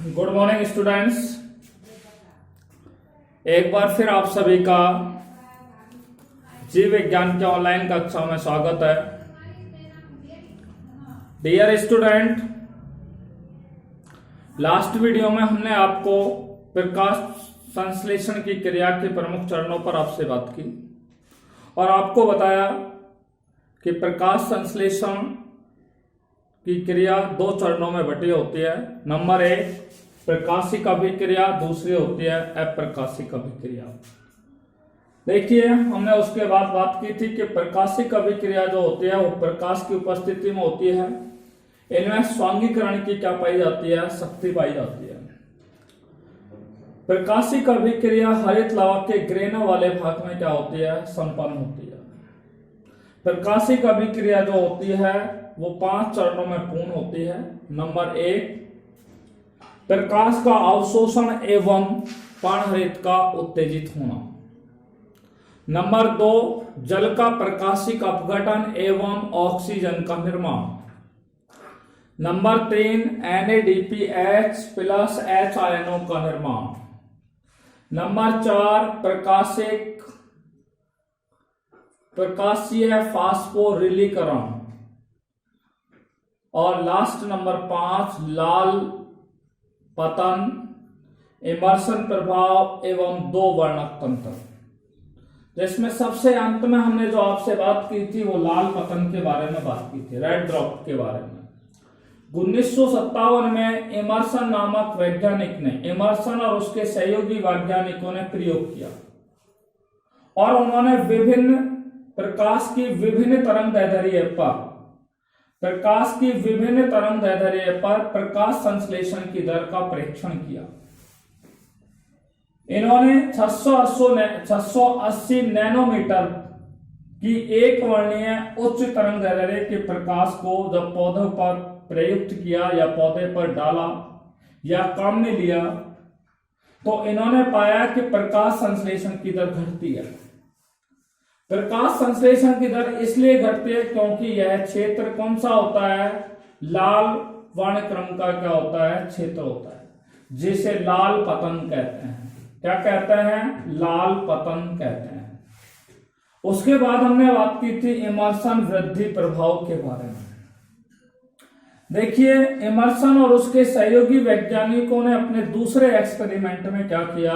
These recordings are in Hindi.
Good morning students. एक बार फिर आप सभी का जीव विज्ञान के ऑनलाइन कक्षा में स्वागत है। डियर स्टूडेंट, लास्ट वीडियो में हमने आपको प्रकाश संश्लेषण की क्रिया के प्रमुख चरणों पर आपसे बात की और आपको बताया कि प्रकाश संश्लेषण की क्रिया दो चरणों में बटी होती है। नंबर एक प्रकाशिक अभिक्रिया, दूसरी होती है अप्रकाशिक अभिक्रिया। देखिए, हमने उसके बाद बात की थी कि प्रकाशिक अभिक्रिया जो होती है वो प्रकाश की उपस्थिति में होती है। इनमें स्वांगीकरण की क्या पाई जाती है? शक्ति पाई जाती है। प्रकाशिक अभिक्रिया हरित लावा के ग्रेना वाले भाग में क्या होती है? संपन्न होती है। प्रकाशिक अभिक्रिया जो होती है वो 5 चरणों में पूर्ण होती है। नंबर एक, प्रकाश का अवशोषण एवं पर्णहरित का उत्तेजित होना। नंबर 2, जल का प्रकाशिक अपघटन एवं ऑक्सीजन का निर्माण। नंबर 3, NADPH प्लस H आयनों का निर्माण। नंबर 4, प्रकाशीय फास्फोरिलीकरण। और लास्ट नंबर 5, लाल पतन, इमर्शन प्रभाव एवं 2 वर्णक तंत्र। जिसमें सबसे अंत में हमने जो आपसे बात की थी वो लाल पतन के बारे में बात की थी, रेड ड्रॉप के बारे में। 1957 में इमर्सन नामक वैज्ञानिक ने, इमर्सन और उसके सहयोगी वैज्ञानिकों ने प्रयोग किया और उन्होंने विभिन्न प्रकाश की विभिन्न तरंगदैर्ध्य पर प्रकाश संश्लेषण की दर का परीक्षण किया। इन्होंने 680 नैनोमीटर की एक वर्णीय उच्च तरंगदैर्ध्य के प्रकाश को जब पौधों पर प्रयुक्त किया या पौधे पर डाला या काम में लिया तो इन्होंने पाया कि प्रकाश संश्लेषण की दर घटती है। प्रकाश संश्लेषण की दर इसलिए घटती है क्योंकि यह क्षेत्र कौन सा होता है? लाल वर्णक्रम का क्या होता है? क्षेत्र होता है, जिसे लाल पतन कहते हैं। क्या कहते हैं? लाल पतन कहते हैं। उसके बाद हमने बात की थी इमर्सन वृद्धि प्रभाव के बारे में। देखिए, इमर्सन और उसके सहयोगी वैज्ञानिकों ने अपने दूसरे एक्सपेरिमेंट में क्या किया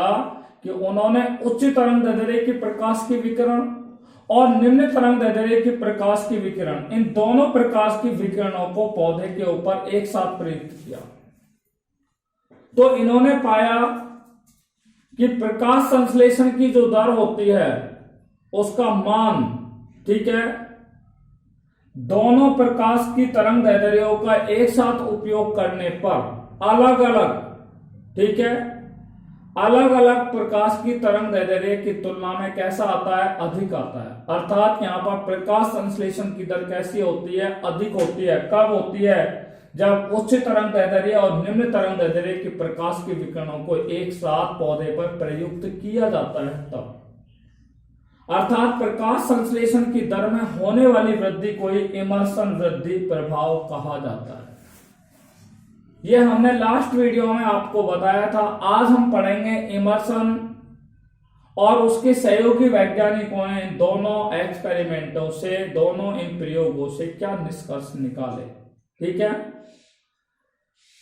कि उन्होंने उच्च तरंगदैर्ध्य की प्रकाश की विकिरण और निम्न तरंगदैर्ध्य की प्रकाश की विकिरण, इन दोनों प्रकाश की विकिरणों को पौधे के ऊपर एक साथ प्रयुक्त किया। तो इन्होंने पाया कि प्रकाश संश्लेषण की जो दर होती है उसका मान, ठीक है, दोनों प्रकाश की तरंगदैर्ध्यों का एक साथ उपयोग करने पर अलग अलग, ठीक है, अलग अलग प्रकाश की तरंगदैर्ध्य की तुलना में कैसा आता है? अधिक आता है। अर्थात यहां पर प्रकाश संश्लेषण की दर कैसी होती है? अधिक होती है। कब होती है? जब उच्च तरंगदैर्ध्य और निम्न तरंगदैर्ध्य की प्रकाश के विकिरणों को एक साथ पौधे पर प्रयुक्त किया जाता है तब। अर्थात प्रकाश संश्लेषण की दर में होने वाली वृद्धि को ही इमर्सन वृद्धि प्रभाव कहा जाता है। यह हमने लास्ट वीडियो में आपको बताया था। आज हम पढ़ेंगे इमर्सन और उसके सहयोगी वैज्ञानिकों ने इन दोनों एक्सपेरिमेंटों से, दोनों इन प्रयोगों से क्या निष्कर्ष निकाले। ठीक है,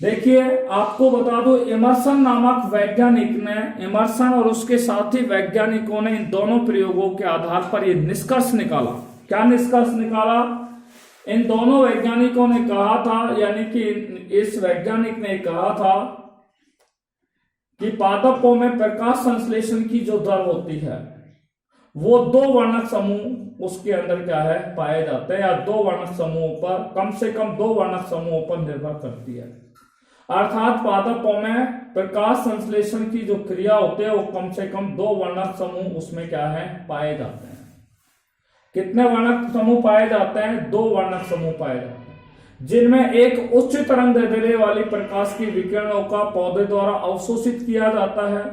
देखिए, आपको बता दो, इमर्सन नामक वैज्ञानिक ने, इमर्सन और उसके साथी वैज्ञानिकों ने इन दोनों प्रयोगों के आधार पर यह निष्कर्ष निकाला। क्या निष्कर्ष निकाला? इन दोनों वैज्ञानिकों ने कहा था, यानी कि इस वैज्ञानिक ने कहा था कि पादपों में प्रकाश संश्लेषण की जो दर होती है वो 2 वर्णक समूह उसके अंदर क्या है? पाए जाते हैं, या 2 वर्णक समूहों पर, कम से कम 2 वर्णक समूहों पर निर्भर करती है। अर्थात पादपों में प्रकाश संश्लेषण की जो क्रिया होती है वो कम से कम 2 वर्णक समूह उसमें क्या है? पाए जाते हैं। कितने वर्णक समूह पाए जाते हैं? 2 वर्णक समूह पाए जाते हैं, जिनमें एक उच्च तरंगदैर्ध्य वाली प्रकाश की विकिरणों का पौधे द्वारा अवशोषित किया जाता है,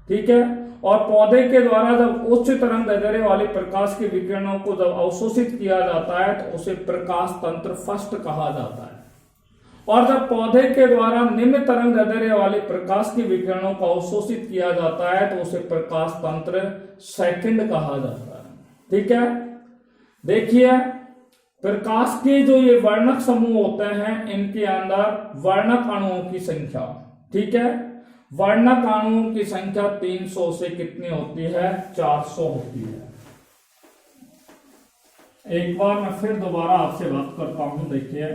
ठीक है, और पौधे के द्वारा जब उच्च तरंगदैर्ध्य वाली प्रकाश की विकिरणों को जब अवशोषित किया जाता है तो उसे प्रकाश तंत्र फर्स्ट कहा जाता है। और जब पौधे के द्वारा निम्न तरंग दैर्ध्य वाले प्रकाश के विकिरणों को अवशोषित किया जाता है तो उसे प्रकाश तंत्र सेकंड कहा जाता है। ठीक है, देखिए प्रकाश के जो ये वर्णक समूह होते हैं इनके अंदर वर्णक अणुओं की संख्या, ठीक है, वर्णक अणुओं की संख्या 300 से कितनी होती है, 400 होती है। एक बार मैं फिर दोबारा आपसे बात करता हूं, देखिए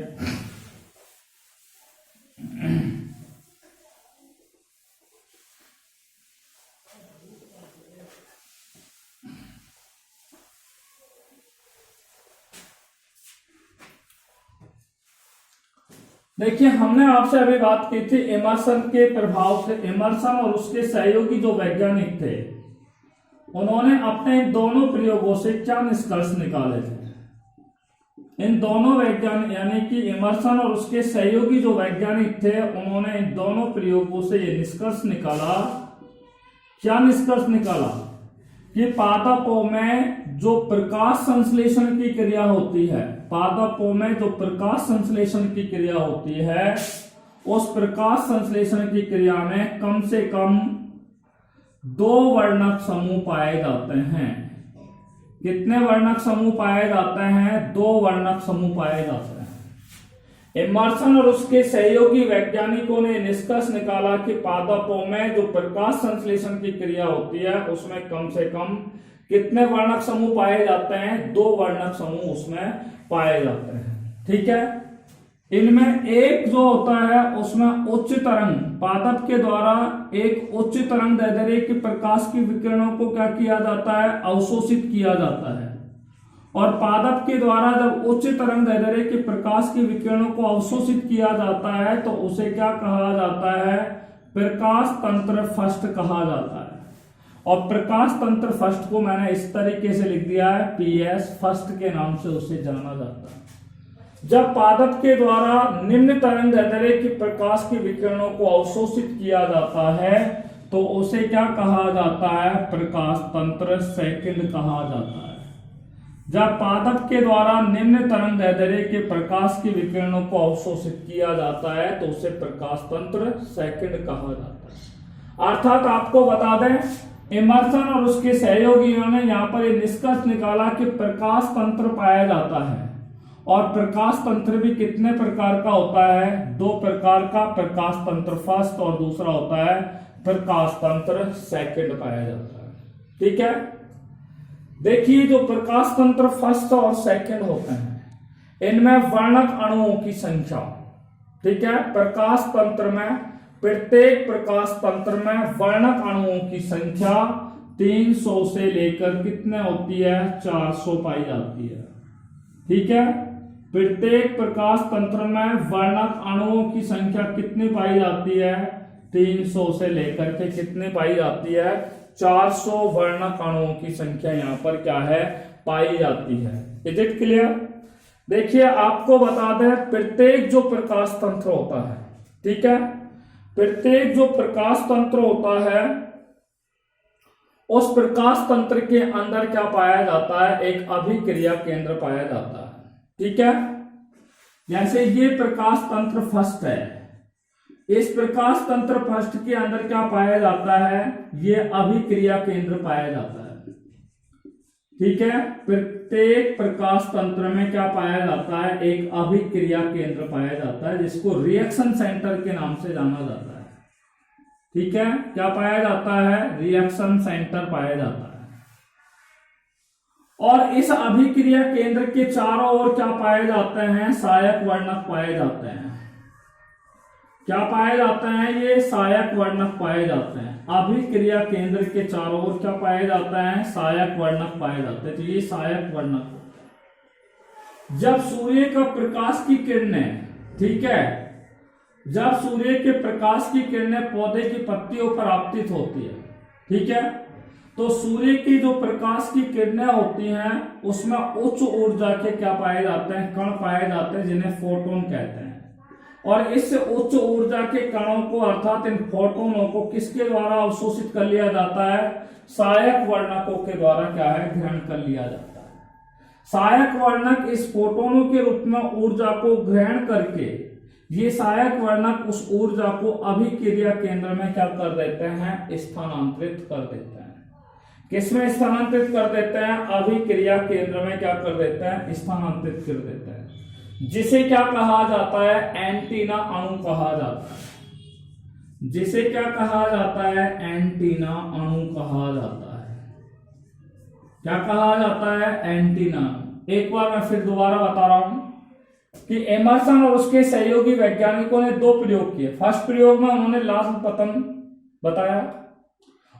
देखिए हमने आपसे अभी बात की थी इमर्सन के प्रभाव से। इमर्सन और उसके सहयोगी जो वैज्ञानिक थे उन्होंने अपने इन दोनों प्रयोगों से क्या निष्कर्ष निकाले थे। इन दोनों वैज्ञानिक यानी कि इमर्सन और उसके सहयोगी जो वैज्ञानिक थे उन्होंने इन दोनों प्रयोगों से ये निष्कर्ष निकाला, क्या निष्कर्ष निकाला कि पादपों में जो प्रकाश संश्लेषण की क्रिया होती है, पादपों में जो प्रकाश संश्लेषण की क्रिया होती है उस प्रकाश संश्लेषण की क्रिया में कम से कम 2 वर्णक समूह पाए जाते हैं। कितने वर्णक समूह पाए जाते हैं, 2 वर्णक समूह पाए जाते हैं। इमर्सन और उसके सहयोगी वैज्ञानिकों ने निष्कर्ष निकाला कि पादपों में जो प्रकाश संश्लेषण की क्रिया होती है उसमें कम से कम कितने वर्णक समूह पाए जाते हैं, 2 वर्णक समूह उसमें पाए जाते हैं। ठीक है, इनमें एक जो होता है उसमें उच्च तरंग, पादप के द्वारा एक उच्च तरंग दैर्ध्य के प्रकाश की विकिरणों को क्या किया जाता है, अवशोषित किया जाता है। और पादप के द्वारा जब उच्च तरंग दैर्ध्य के प्रकाश की विकिरणों को अवशोषित किया जाता है तो उसे क्या कहा जाता है, प्रकाश तंत्र फस्ट कहा जाता है। और प्रकाश तंत्र फस्ट को मैंने इस तरीके से लिख दिया है, पीएस फस्ट के नाम से उसे जाना जाता है। जब पादप के द्वारा निम्न तरंग दैर्ध्य की प्रकाश की विकिरणों को अवशोषित किया जाता है तो उसे क्या कहा जाता है, प्रकाश तंत्र सेकंड कहा जाता है। जब पादप के द्वारा निम्न तरंग दैर्ध्य के प्रकाश की विकिरणों को अवशोषित किया जाता है तो उसे प्रकाश तंत्र सेकंड कहा जाता है। अर्थात आपको बता दें इमर्सन और उसके सहयोगियों ने यहाँ पर यह निष्कर्ष निकाला कि प्रकाश तंत्र पाया जाता है। और प्रकाश तंत्र भी कितने प्रकार का होता है, 2 प्रकार का, प्रकाश तंत्र फर्स्ट और दूसरा होता है प्रकाश तंत्र सेकंड पाया जाता है। ठीक है, देखिए जो प्रकाश तंत्र फर्स्ट और सेकंड होते हैं इनमें वर्णक अणुओं की संख्या, ठीक है, प्रकाश तंत्र में प्रत्येक प्रकाश तंत्र में वर्णक अणुओं की संख्या 300 से लेकर कितने होती है, 400 पाई जाती है। ठीक है, प्रत्येक प्रकाश तंत्र में वर्णक अणुओं की संख्या कितनी पाई जाती है, 300 से लेकर के कितने पाई जाती है, 400 वर्णक अणुओं की संख्या यहाँ पर क्या है, पाई जाती है। Is it clear? देखिए आपको बता दें प्रत्येक जो प्रकाश तंत्र होता है, ठीक है, प्रत्येक जो प्रकाश तंत्र होता है उस प्रकाश तंत्र के अंदर क्या पाया जाता है, एक अभिक्रिया केंद्र पाया जाता है। ठीक है, जैसे ये प्रकाश तंत्र फर्स्ट है, इस प्रकाश तंत्र फर्स्ट के अंदर क्या पाया जाता है, ये अभिक्रिया केंद्र पाया जाता है। ठीक है, प्रत्येक प्रकाश तंत्र में क्या पाया जाता है, एक अभिक्रिया केंद्र पाया जाता है जिसको रिएक्शन सेंटर के नाम से जाना जाता है। ठीक है, क्या पाया जाता है, रिएक्शन सेंटर पाया जाता है। और इस अभिक्रिया केंद्र के चारों ओर क्या पाए जाते हैं, सहायक वर्णक पाए जाते हैं। क्या पाए जाते हैं, ये सहायक वर्णक पाए जाते हैं। अभिक्रिया केंद्र के चारों ओर क्या पाए जाता है, सहायक वर्णक पाए जाते हैं। तो ये सहायक वर्णक जब सूर्य का प्रकाश की किरणें, ठीक है, जब सूर्य के प्रकाश की किरणें पौधे की पत्तियों पर आपतित होती है, ठीक है, तो सूर्य की जो प्रकाश की किरणें होती हैं उसमें उच्च ऊर्जा के क्या पाए जाते हैं, कण पाए जाते हैं जिन्हें फोटोन कहते हैं। और इस उच्च ऊर्जा के कणों को अर्थात इन फोटोनों को किसके द्वारा अवशोषित कर लिया जाता है, सहायक वर्णकों के द्वारा क्या है, ग्रहण कर लिया जाता है। सहायक वर्णक इस फोटोनों के रूप में ऊर्जा को ग्रहण करके ये सहायक वर्णक उस ऊर्जा को अभिक्रिया केंद्र में क्या कर देते हैं, स्थानांतरित कर देते हैं। किसमें स्थानांतरित कर देते हैं, अभिक्रिया केंद्र में क्या कर देते हैं, स्थानांतरित कर देते हैं, जिसे क्या कहा जाता है, एंटीना अणु कहा जाता है। जिसे क्या कहा जाता है, एंटीना अणु कहा जाता है। क्या कहा जाता है, एंटीना। एक बार मैं फिर दोबारा बता रहा हूं कि एमर्सन और उसके सहयोगी वैज्ञानिकों ने 2 प्रयोग किए। फर्स्ट प्रयोग में उन्होंने लाल पतन बताया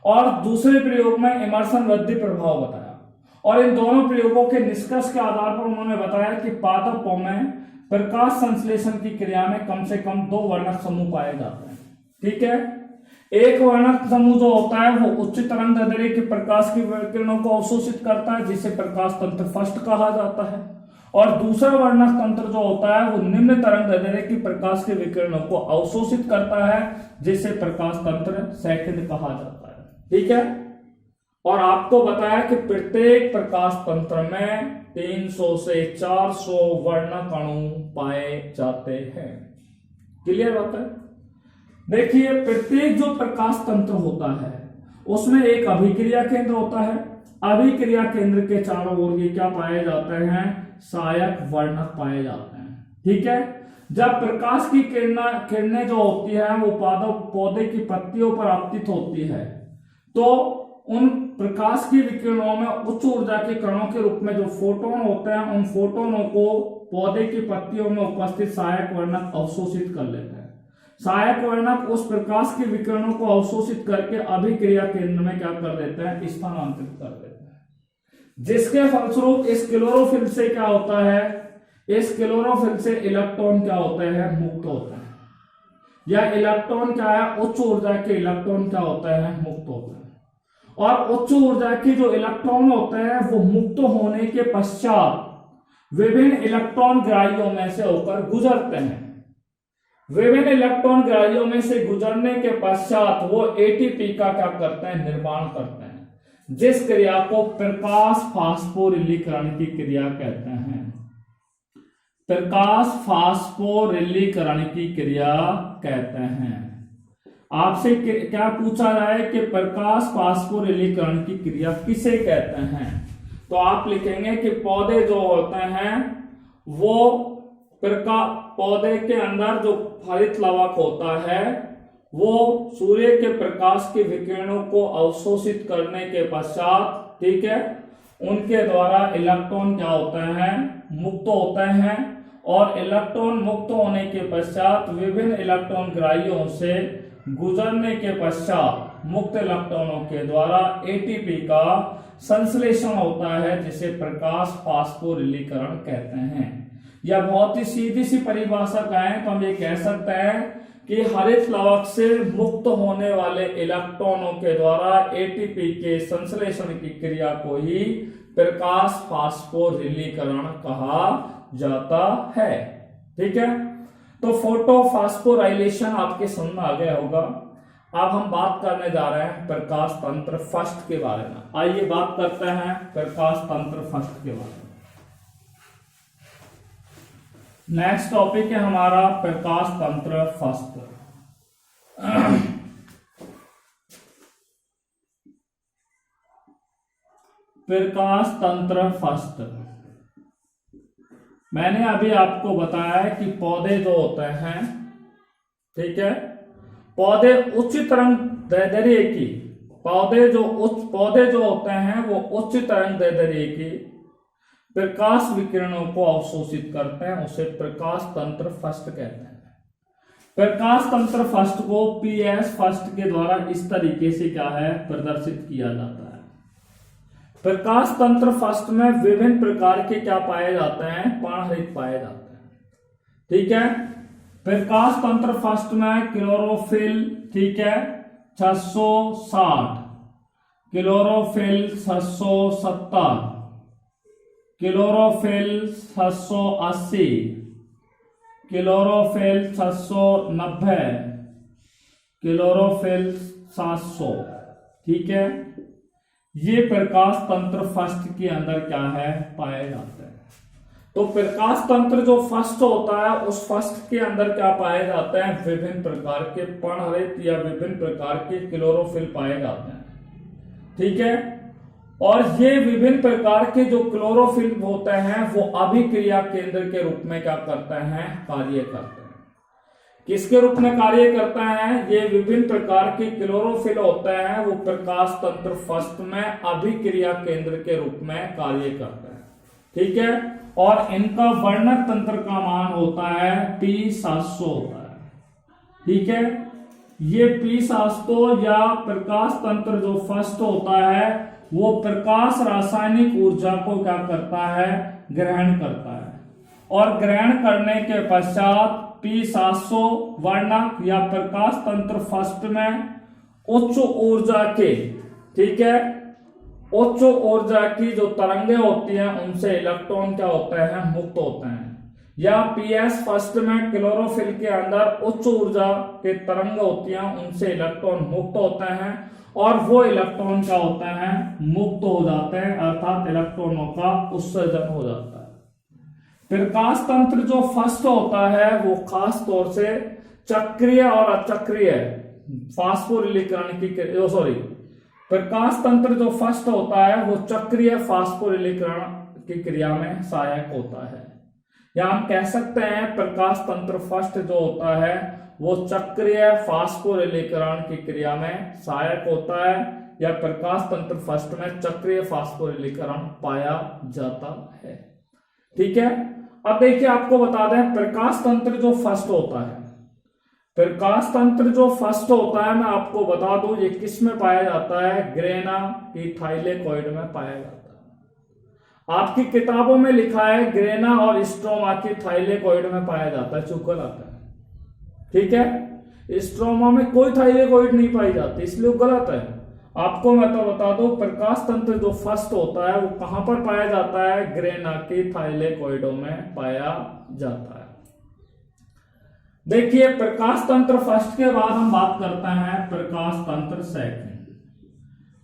और दूसरे प्रयोग में एमर्सन वृद्धि प्रभाव बताया। और इन दोनों प्रयोगों के निष्कर्ष के आधार पर उन्होंने बताया कि पादपों में प्रकाश संश्लेषण की क्रिया में कम से कम 2 वर्णक समूह पाए जाते हैं। ठीक है, एक वर्णक समूह जो होता है वो उच्च तरंग दैर्ध्य के प्रकाश की विकिरणों को अवशोषित करता है, जिसे प्रकाश तंत्र फर्स्ट कहा जाता है। और दूसरा वर्णक तंत्र जो होता है वो निम्न तरंग दैर्ध्य की प्रकाश के विकिरणों को अवशोषित करता है, जिसे प्रकाश तंत्र सेकंड कहा जाता है। ठीक है, और आपको बताया कि प्रत्येक प्रकाश तंत्र में 300 से 400 वर्णक अणु पाए जाते हैं। क्लियर बात है। देखिए, प्रत्येक जो प्रकाश तंत्र होता है उसमें एक अभिक्रिया केंद्र होता है। अभिक्रिया केंद्र के चारों ओर ये क्या पाए जाते हैं, सहायक वर्णक पाए जाते हैं। ठीक है, जब प्रकाश की किरणें जो होती है वो पौधे की पत्तियों पर आपतित होती है, तो उन प्रकाश की विकिरणों में उच्च ऊर्जा के कणों के रूप में जो फोटोन होते हैं, उन फोटोनों को पौधे की पत्तियों में उपस्थित सहायक वर्णक अवशोषित कर लेते हैं। सहायक वर्णक उस प्रकाश के विकिरणों को अवशोषित करके अभिक्रिया केंद्र में क्या कर देते हैं, स्थानांतरित कर देते हैं, जिसके फलस्वरूप इस क्लोरोफिल से क्या होता है, इस क्लोरोफिल से इलेक्ट्रॉन क्या होते हैं, मुक्त होते हैं। या इलेक्ट्रॉन क्या है, उच्च ऊर्जा के इलेक्ट्रॉन क्या होते हैं, मुक्त होते हैं। और उच्च ऊर्जा की जो इलेक्ट्रॉन होते हैं वो मुक्त होने के पश्चात विभिन्न इलेक्ट्रॉन ग्राहियों में से होकर गुजरते हैं। विभिन्न इलेक्ट्रॉन ग्राहियों में से गुजरने के पश्चात वो एटीपी का क्या करते हैं, निर्माण करते हैं, जिस क्रिया को प्रकाश फास्फोरिलीकरण की क्रिया कहते हैं। प्रकाश फास्फोरिलीकरण की क्रिया कहते हैं। आपसे क्या पूछा जाए कि प्रकाश फास्फोरिलीकरण की क्रिया किसे कहते हैं, तो आप लिखेंगे कि पौधे जो होते हैं वो पौधे के अंदर जो हरित लवक होता है वो सूर्य के प्रकाश के विकिरणों को अवशोषित करने के पश्चात, ठीक है, उनके द्वारा इलेक्ट्रॉन क्या होते हैं, मुक्त होते हैं। और इलेक्ट्रॉन मुक्त होने के पश्चात विभिन्न इलेक्ट्रॉन ग्राहियों से गुजरने के पश्चात मुक्त इलेक्ट्रॉनों के द्वारा एटीपी का संश्लेषण होता है, जिसे प्रकाश फास्फोरिलीकरण कहते हैं। या बहुत ही सीधी सी परिभाषा कहें तो हम ये कह सकते हैं कि हरित लवक से मुक्त होने वाले इलेक्ट्रॉनों के द्वारा एटीपी के संश्लेषण की क्रिया को ही प्रकाश फास्फोरिलीकरण कहा जाता है। ठीक है, तो फोटो फास्फोराइलेशन आपके समझ में आ गया होगा। अब हम बात करने जा रहे हैं प्रकाश तंत्र फर्स्ट के बारे में। आइए बात करते हैं प्रकाश तंत्र फर्स्ट के बारे में। नेक्स्ट टॉपिक है हमारा प्रकाश तंत्र फर्स्ट। प्रकाश तंत्र फर्स्ट, मैंने अभी आपको बताया कि पौधे जो होते हैं, ठीक है, पौधे उच्च तरंग दैर्ध्य की पौधे जो होते हैं वो उच्च तरंग दैर्ध्य की प्रकाश विकिरणों को अवशोषित करते हैं, उसे प्रकाश तंत्र फर्स्ट कहते हैं। प्रकाश तंत्र फर्स्ट को पीएस फर्स्ट के द्वारा इस तरीके से क्या है, प्रदर्शित किया जाता है। प्रकाश तंत्र फर्स्ट में विभिन्न प्रकार के क्या पाए जाते हैं, पर्णहरित पाए जाते हैं। ठीक है, प्रकाश तंत्र फर्स्ट में क्लोरोफिल, ठीक है, 660, क्लोरोफिल 670, क्लोरोफिल 680, क्लोरोफिल 690, क्लोरोफिल 700। ठीक है, ये प्रकाश तंत्र फर्स्ट के अंदर क्या है, पाए जाते हैं। तो प्रकाश तंत्र जो फर्स्ट होता है, उस फर्स्ट के अंदर क्या पाए जाते हैं, विभिन्न प्रकार के पर्णहरित या विभिन्न प्रकार के क्लोरोफिल पाए जाते हैं, ठीक है। और ये विभिन्न प्रकार के जो क्लोरोफिल होते हैं वो अभिक्रिया केंद्र के रूप में क्या करते हैं, कार्य करते हैं। किसके रूप में कार्य करते हैं, ये विभिन्न प्रकार के क्लोरोफिल होते हैं, वो प्रकाश तंत्र फर्स्ट में अभिक्रिया केंद्र के रूप में कार्य करते हैं, ठीक है। और इनका वर्णक तंत्र का मान होता है P700 होता है, ठीक है। ये P700 या प्रकाश तंत्र जो फर्स्ट होता है वो प्रकाश रासायनिक ऊर्जा को क्या करता है, ग्रहण करता है। और ग्रहण करने के पश्चात P700 वर्णक या प्रकाश तंत्र फर्स्ट में उच्च ऊर्जा के, ठीक है, उच्च ऊर्जा की जो तरंगे होती हैं उनसे इलेक्ट्रॉन क्या होते हैं, मुक्त होते हैं। या PS फर्स्ट में क्लोरोफिल के अंदर उच्च ऊर्जा के तरंग होती हैं, उनसे इलेक्ट्रॉन मुक्त होते हैं और वो इलेक्ट्रॉन क्या होते हैं, मुक्त हो जाते हैं, अर्थात इलेक्ट्रॉनों का उत्सर्जन हो जाता है। प्रकाश तंत्र जो फर्स्ट होता है वो खास तौर से चक्रीय और अचक्रीय फास्फोरिलीकरण की प्रकाश तंत्र जो फर्स्ट होता है वो चक्रीय फास्फोरिलीकरण की क्रिया में सहायक होता है। या हम कह सकते हैं प्रकाश तंत्र फर्स्ट जो होता है वो चक्रीय फास्फोरिलीकरण की क्रिया में सहायक होता है, या प्रकाश तंत्र फर्स्ट में चक्रीय फास्फोरिलीकरण पाया जाता है, ठीक है। अब देखिए आपको बता दें प्रकाश तंत्र जो फर्स्ट होता है, प्रकाश तंत्र जो फर्स्ट होता है मैं आपको बता दूं ये किस में पाया जाता है, ग्रेना की थाइलेकोइड में पाया जाता है। आपकी किताबों में लिखा है ग्रेना और स्ट्रोमा की थाइलेकोइड में पाया जाता है, चुप गलत है, ठीक है। स्ट्रोमा में कोई थाइलेकोइड नहीं पाई जाती, इसलिए गलत है। आपको मैं तो बता दूं प्रकाश तंत्र जो फर्स्ट होता है वो कहां पर पाया जाता है, ग्रेना की थाइलेकोइडों में पाया जाता है। देखिए प्रकाश तंत्र फर्स्ट के बाद हम बात करते हैं प्रकाश तंत्र सेकंड।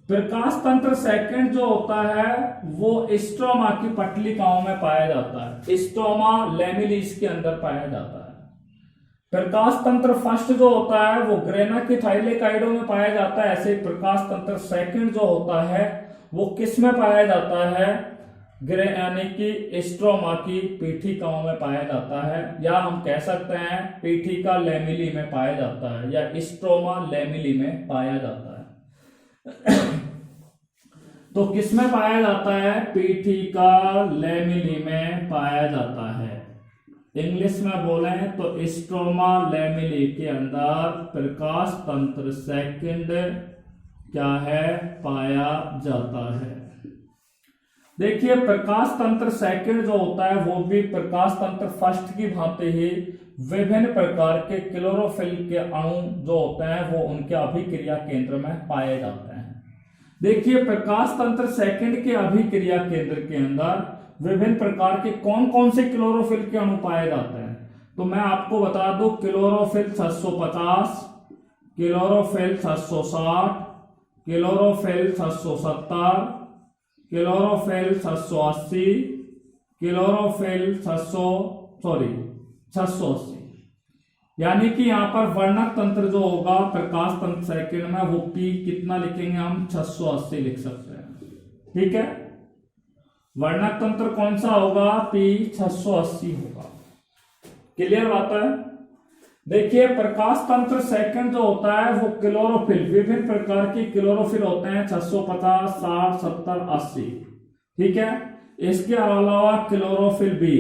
प्रकाश तंत्र सेकंड जो होता है वो स्ट्रोमा की पटलिकाओं में पाया जाता है, स्ट्रोमा लैमिलिस के अंदर पाया जाता है। प्रकाश तंत्र फर्स्ट जो होता है वो ग्रेना की थाइलेकोइडों में पाया जाता है, ऐसे प्रकाश तंत्र सेकंड जो होता है वो किस में पाया जाता है, यानी कि स्ट्रोमा की पीठिकाओं में पाया जाता है, या हम कह सकते हैं पीठिका लैमिली में पाया जाता है, या स्ट्रोमा लैमिली में पाया जाता है। तो किस में पाया जाता है, पीठिका लैमिली में पाया जाता है। इंग्लिश में बोले तो स्ट्रोमा लैमिली के अंदर प्रकाश तंत्र सेकंड क्या है, पाया जाता है। देखिए प्रकाश तंत्र सेकंड जो होता है वो भी प्रकाश तंत्र फर्स्ट की भांति ही विभिन्न प्रकार के क्लोरोफिल के अणु जो होते हैं वो उनके अभिक्रिया केंद्र में पाए जाते हैं। देखिए प्रकाश तंत्र सेकंड के अभिक्रिया केंद्र के अंदर विभिन्न प्रकार के कौन कौन से क्लोरोफिल के अणु पाए जाते हैं, तो मैं आपको बता दूं chlorophyll 650, chlorophyll 660, chlorophyll 670, chlorophyll 680, chlorophyll 680, यानी कि यहां पर वर्णक तंत्र जो होगा प्रकाश तंत्र सेकंड में वो P कितना लिखेंगे हम, 680 लिख सकते हैं, ठीक है। वर्णक तंत्र कौन सा होगा, P 680 होगा। क्लियर बात है। देखिए प्रकाश तंत्र सेकंड जो होता है वो क्लोरोफिल, विभिन्न प्रकार की क्लोरोफिल होते हैं 650, 60, 70, 80, ठीक है। इसके अलावा क्लोरोफिल बी,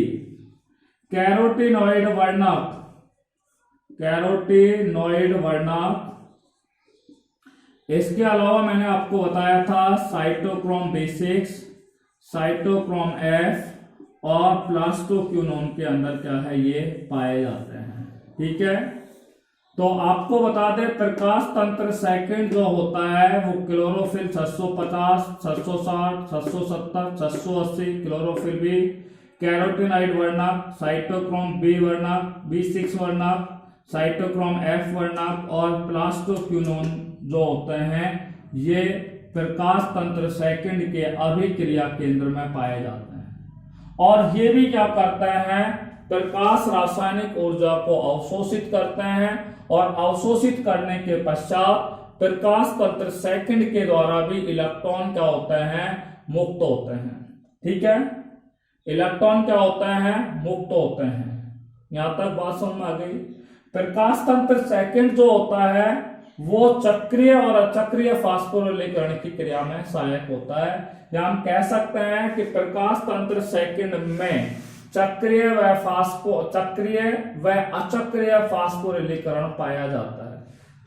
कैरोटीनॉइड वर्णक, कैरोटीनॉइड वर्णक। इसके अलावा मैंने आपको बताया था साइटोक्रोम B6, साइटोक्रोम F और प्लास्टोक्यूनोन के अंदर क्या है ये पाए जाते हैं, ठीक है। तो आपको बता दें प्रकाश तंत्र सेकंड जो होता है वो क्लोरोफिल 650, 660, 670, 680 क्लोरोफिल बी, कैरोटीनॉइड वर्णक, साइटोक्रोम बी वर्णक, B6 वर्णक, साइटोक्रोम F वर्णक और प्लास्टोक्यूनोन जो होते हैं ये प्रकाश तंत्र सेकंड के अभिक्रिया केंद्र में पाए जाते हैं। और ये भी क्या करते हैं, प्रकाश रासायनिक ऊर्जा को अवशोषित करते हैं और अवशोषित करने के पश्चात प्रकाश तंत्र सेकंड के द्वारा भी इलेक्ट्रॉन क्या होते हैं, मुक्त होते हैं। ठीक है, इलेक्ट्रॉन क्या होते हैं, मुक्त होते हैं। यहां तक बात समझ में आ गई। प्रकाश तंत्र सेकंड जो होता है वो चक्रीय और अचक्रीय फास्फोरिलीकरण की क्रिया में सहायक होता है, या हम कह सकते हैं कि प्रकाश तंत्र सेकंड में चक्रीय व अचक्रीय फास्फोरिलीकरण पाया जाता है।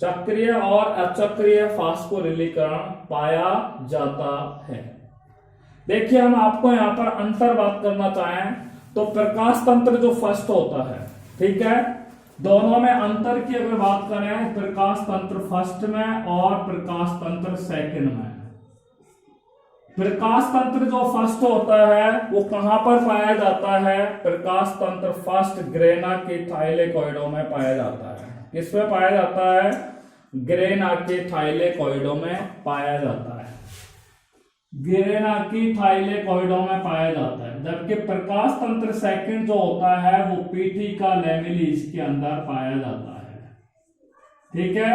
चक्रीय और अचक्रीय फास्फोरिलीकरण पाया जाता है। देखिए, हम आपको यहां पर अंतर बात करना चाहें तो प्रकाश तंत्र जो फर्स्ट होता है, ठीक है, दोनों में अंतर की अगर बात करें, प्रकाश तंत्र फर्स्ट में और प्रकाश तंत्र सेकंड में। प्रकाश तंत्र जो फर्स्ट होता है वो कहां पर पाया जाता है, प्रकाश तंत्र फर्स्ट ग्रेना के थाइलेकोइडों में पाया जाता है। किसमें पाया जाता है, ग्रेना के थाइलेकोइडों में पाया जाता है, ग्रेना की थाइलेकोइडों में पाया जाता है। जबकि प्रकाश तंत्र सेकंड जो होता है वो पीठिका लैमेलिस के अंदर पाया जाता है। ठीक है,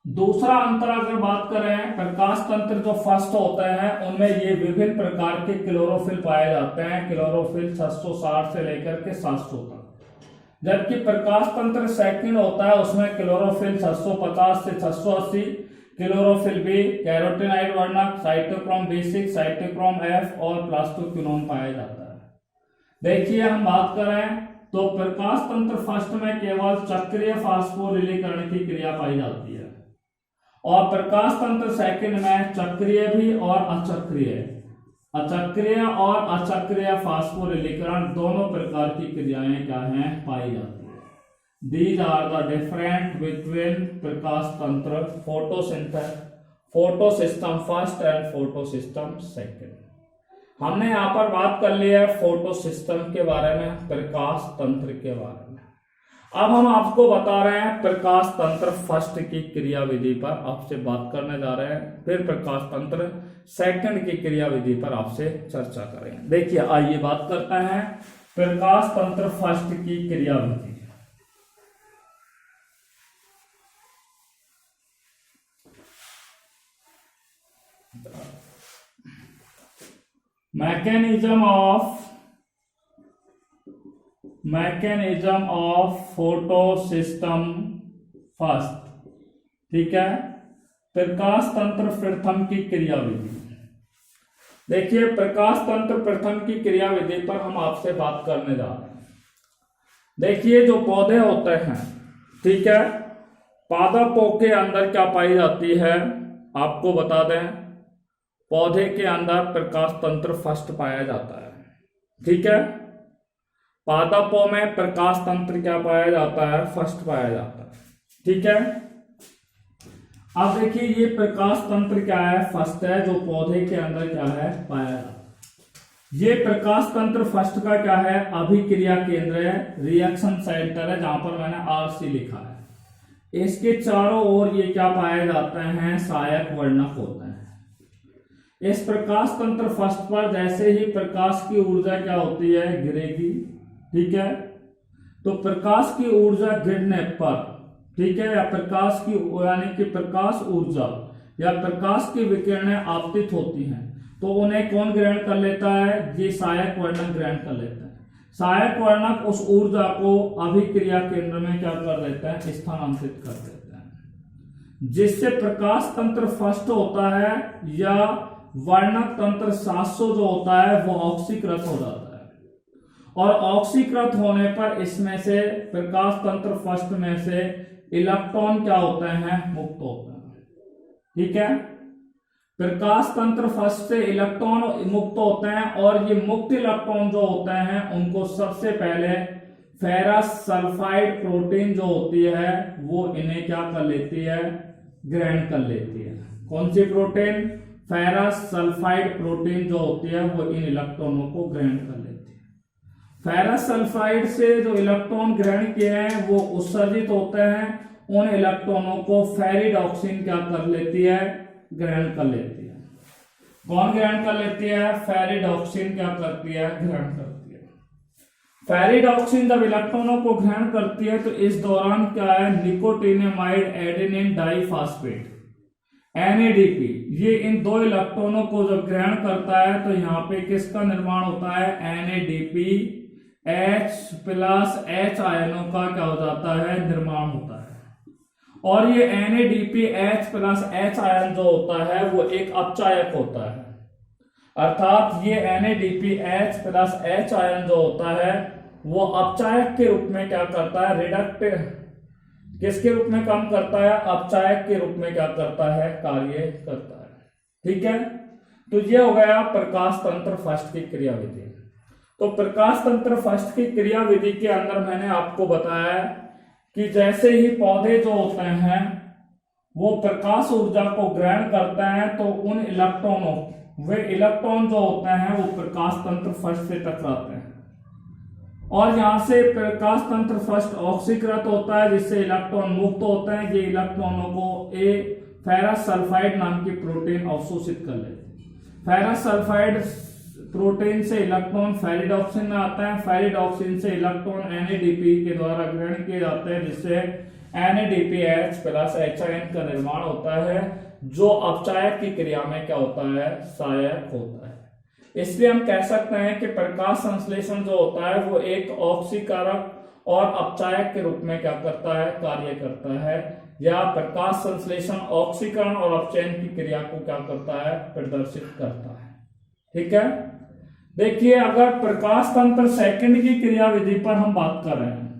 दूसरा अंतर अगर बात करें, प्रकाश तंत्र जो फर्स्ट होता है उनमें ये विभिन्न प्रकार के क्लोरोफिल पाए जाते हैं, क्लोरोफिल 660 से लेकर के 700 तक। जबकि प्रकाश तंत्र सेकंड होता है उसमें क्लोरोफिल 650 से 680, क्लोरोफिल बी, कैरोटीनॉइड वर्णक, साइटोक्रोम B6, साइटोक्रोम F और प्लास्टोक्विनोन पाया जाता है। देखिए, हम बात करें तो प्रकाश तंत्र फर्स्ट में केवल चक्रीय फास्फोरिलीकरण की क्रिया पाई जाती है और प्रकाश तंत्र सेकंड में चक्रीय भी और अचक्रीय फास्फोरिलीकरण दोनों प्रकार की क्रियाएं क्या हैं, पाई जाती है। These are the different between प्रकाश तंत्र photosystem first and photosystem second. हमने यहाँ पर बात कर ली है फोटोसिस्टम के बारे में, प्रकाश तंत्र के बारे में। अब हम आपको बता रहे हैं प्रकाश तंत्र फर्स्ट की क्रिया विधि पर आपसे बात करने जा रहे हैं, फिर प्रकाश तंत्र सेकंड की क्रिया विधि पर आपसे चर्चा करेंगे। देखिए, आइए बात करते हैं प्रकाश तंत्र फर्स्ट की क्रिया विधि। Mechanism of photosystem first. ठीक है, प्रकाश तंत्र प्रथम की क्रिया विधि। देखिए, प्रकाश तंत्र प्रथम की क्रिया विधि पर हम आपसे बात करने जा रहे हैं। देखिए, जो पौधे होते हैं, ठीक है, पादपों के अंदर क्या पाई जाती है, आपको बता दें, पौधे के अंदर प्रकाश तंत्र फर्स्ट पाया जाता है। ठीक है, पादपों में प्रकाश तंत्र क्या पाया जाता है, फर्स्ट पाया जाता है। ठीक है, अब देखिए, ये प्रकाश तंत्र क्या है, फर्स्ट है, जो पौधे के अंदर क्या है, पाया जाता है। ये प्रकाश तंत्र फर्स्ट का क्या है, अभिक्रिया केंद्र है, रिएक्शन सेंटर है, जहां पर मैंने RC लिखा है। इसके चारों ओर ये क्या पाए जाते हैं, सहायक वर्णक होते हैं। इस प्रकाश तंत्र फर्स्ट पर जैसे ही प्रकाश की ऊर्जा क्या होती है, गिरेगी। ठीक है, तो प्रकाश की ऊर्जा गिरने पर, ठीक है, या प्रकाश की यानी कि प्रकाश ऊर्जा या प्रकाश की विकिरणें आपतित होती हैं, तो उन्हें कौन ग्रहण कर लेता है, ये सहायक वर्णक ग्रहण कर लेता है। सहायक वर्णक उस ऊर्जा को अभिक्रिया केंद्र में क्या कर देते हैं, स्थानांतरित कर देते हैं, जिससे प्रकाश तंत्र फर्स्ट होता है या वर्णक तंत्र 700 जो होता है वो ऑक्सीकृत हो जाता है। और ऑक्सीकृत होने पर इसमें से प्रकाश तंत्र फर्स्ट में से इलेक्ट्रॉन क्या होते हैं, मुक्त होते हैं। ठीक है, प्रकाश तंत्र फर्स्ट से इलेक्ट्रॉन मुक्त होते हैं और ये मुक्त इलेक्ट्रॉन जो होते हैं उनको सबसे पहले फेरस सल्फाइड प्रोटीन जो होती है वो इन्हें क्या कर लेती है, ग्रहण कर लेती है। कौन सी प्रोटीन, फेरस सल्फाइड प्रोटीन जो होती है वो इन इलेक्ट्रॉनों को ग्रहण कर लेती है। फेरस सल्फाइड से जो इलेक्ट्रॉन ग्रहण किए हैं वो उत्सर्जित होते हैं, उन इलेक्ट्रॉनों को फेरिडॉक्सिन क्या कर लेती है, ग्रहण कर लेती है। कौन ग्रहण कर लेती है? फेरिडॉक्सिन क्या करती है? ग्रहण करती है। फेरिडॉक्सिन जब इलेक्ट्रॉनों को ग्रहण करती है तो इस दौरान क्या है? निकोटिनेमाइड एडेनिन डाइफॉस्फेट NADP, ये इन दो इलेक्ट्रॉनों को जब ग्रहण करता है तो यहाँ पे किसका निर्माण होता है? NADP H+ आयनों का क्या हो जाता है? निर्माण होता है। और ये NADP H+ आयन जो होता है वो एक अपचायक होता है, अर्थात ये NADP H+ आयन जो होता है वो अपचायक के रूप में क्या करता है? रिडक्ट किसके रूप में काम करता है? अपचायक के रूप में क्या करता है? कार्य करता है। ठीक है, तो ये हो गया प्रकाश तंत्र फर्स्ट की क्रियाविधि। तो प्रकाश तंत्र फर्स्ट की क्रियाविधि के अंदर मैंने आपको बताया कि जैसे ही पौधे जो होते हैं वो प्रकाश ऊर्जा को ग्रहण करते हैं तो उन इलेक्ट्रॉनों वे इलेक्ट्रॉन जो होते हैं वो प्रकाश तंत्र फर्स्ट से टकराते हैं और यहां से प्रकाश तंत्र फर्स्ट ऑक्सीकृत होता है जिससे इलेक्ट्रॉन मुक्त होते हैं। ये इलेक्ट्रॉनों को फेरस सल्फाइड नाम की प्रोटीन अवशोषित कर लेते हैं। फेरस सल्फाइड प्रोटीन से इलेक्ट्रॉन फेरिडॉक्सिन में आता है, फेरिडॉक्सिन से इलेक्ट्रॉन NADP के द्वारा ग्रहण किए जाते हैं जिससे NADP H+ आयन का निर्माण होता है जो अपचायक की क्रिया में क्या होता है? सहायक होता है। इसलिए हम कह सकते हैं कि प्रकाश संश्लेषण जो होता है वो एक ऑक्सीकारक और अपचायक के रूप में क्या करता है? कार्य करता है, या प्रकाश संश्लेषण ऑक्सीकरण और अपचयन की क्रिया को क्या करता है? प्रदर्शित करता है। ठीक है, देखिए अगर प्रकाश तंत्र सेकंड की क्रियाविधि पर हम बात कर रहे हैं,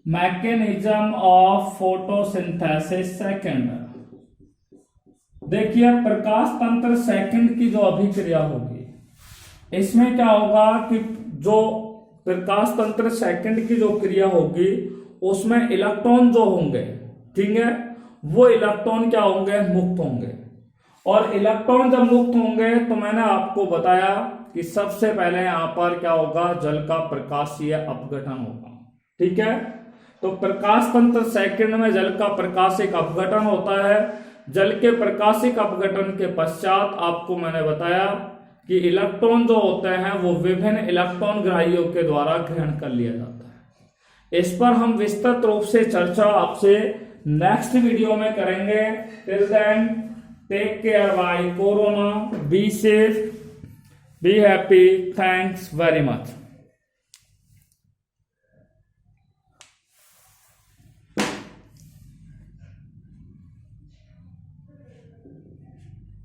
मैकेनिज्म ऑफ फोटोसिंथेसिस सेकंड, देखिए प्रकाश तंत्र सेकंड की जो अभिक्रिया होगी इसमें क्या होगा कि जो प्रकाश तंत्र सेकंड की जो क्रिया होगी उसमें इलेक्ट्रॉन जो होंगे, ठीक है, वो इलेक्ट्रॉन क्या होंगे? मुक्त होंगे। और इलेक्ट्रॉन जब मुक्त होंगे तो मैंने आपको बताया कि सबसे पहले यहां पर क्या होगा? जल का प्रकाशीय अपघटन होगा। ठीक है, तो प्रकाश तंत्र सेकंड में जल का प्रकाशिक अपघटन होता है। जल के प्रकाशिक अपघटन के पश्चात आपको मैंने बताया कि इलेक्ट्रॉन जो होते हैं वो विभिन्न इलेक्ट्रॉन ग्राहियों के द्वारा ग्रहण कर लिया जाता है। इस पर हम विस्तृत रूप से चर्चा आपसे नेक्स्ट वीडियो में करेंगे। Till then take care, bye corona, be safe, be happy, thanks very much.